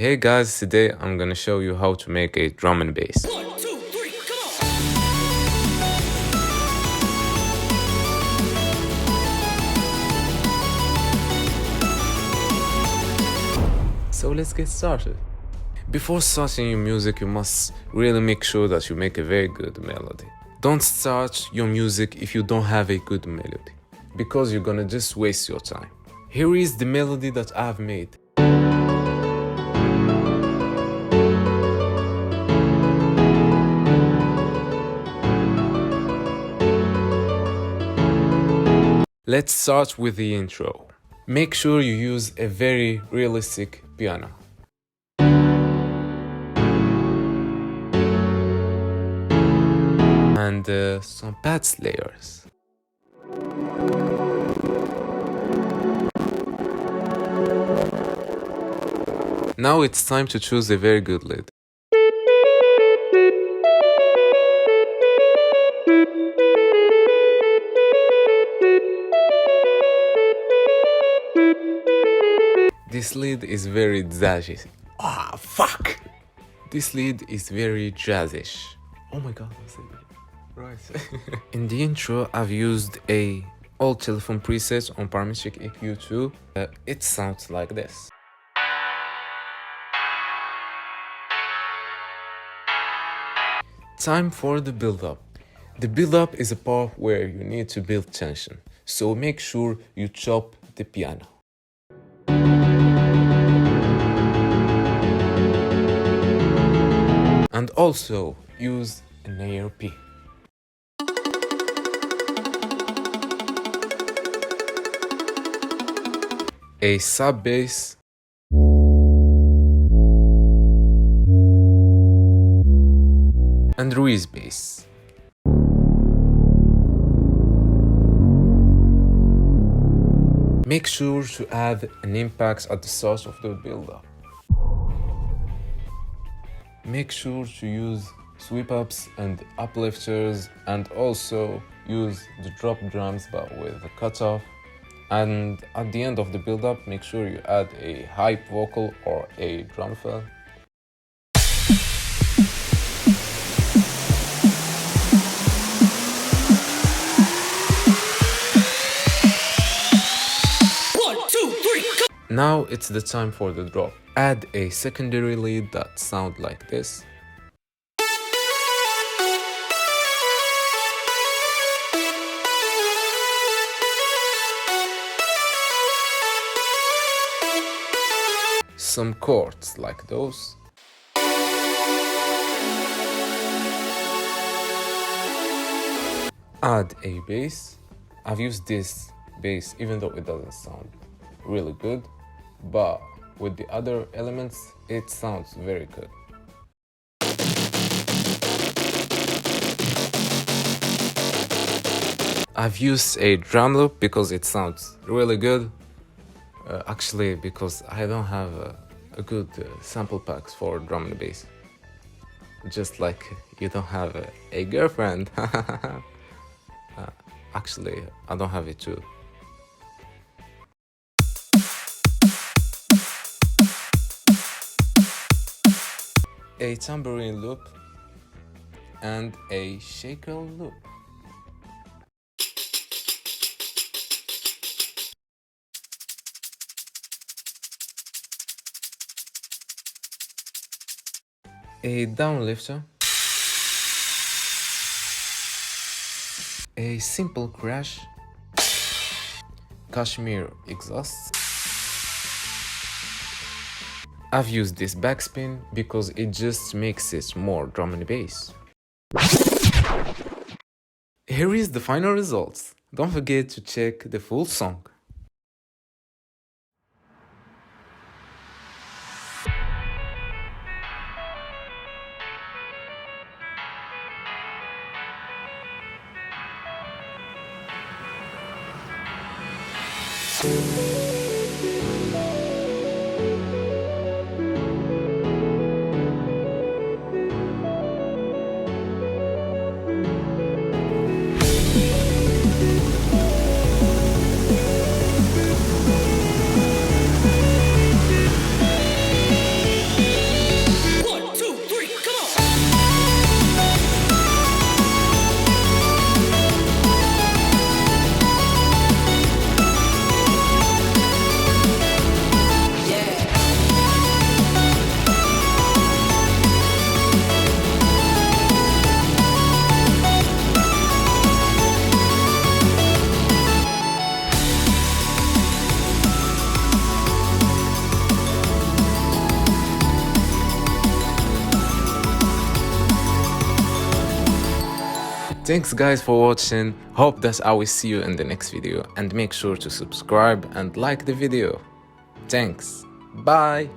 Hey guys, today I'm gonna show you how to make a drum and bass. 1, 2, 3, come on! So let's get started. Before starting your music, you must really make sure that you make a very good melody. Don't start your music if you don't have a good melody, because you're gonna just waste your time. Here is the melody that I've made. Let's start with the intro. Make sure you use a very realistic piano. And some pads layers. Now it's time to choose a very good lead. This lead is very jazzy. Fuck! This lead is very jazzish. Oh my god, I said it. Right. In the intro, I've used a old telephone preset on parametric EQ2. It sounds like this. Time for the build-up. The build-up is a part where you need to build tension, so make sure you chop the piano. And also use an ARP. A sub bass, and Ruiz bass. Make sure to add an impact at the start of the build-up. Make sure to use sweep ups and uplifters, and also use the drop drums but with the cutoff. And at the end of the build-up, make sure you add a hype vocal or a drum fill. Now it's the time for the drop. Add a secondary lead that sounds like this. Some chords like those. Add a bass. I've used this bass even though it doesn't sound really good, but with the other elements it sounds very good. I've used a drum loop because it sounds really good. Actually, because I don't have a good sample packs for drum and bass. Just like you don't have a girlfriend. Actually, I don't have it too. A tambourine loop and a shaker loop. A downlifter, a simple crash, cashmere exhaust. I've used this backspin because it just makes it more drum and bass. Here is the final results. Don't forget to check the full song. Thanks guys for watching. Hope that I will see you in the next video, and make sure to subscribe and like the video. Thanks. Bye.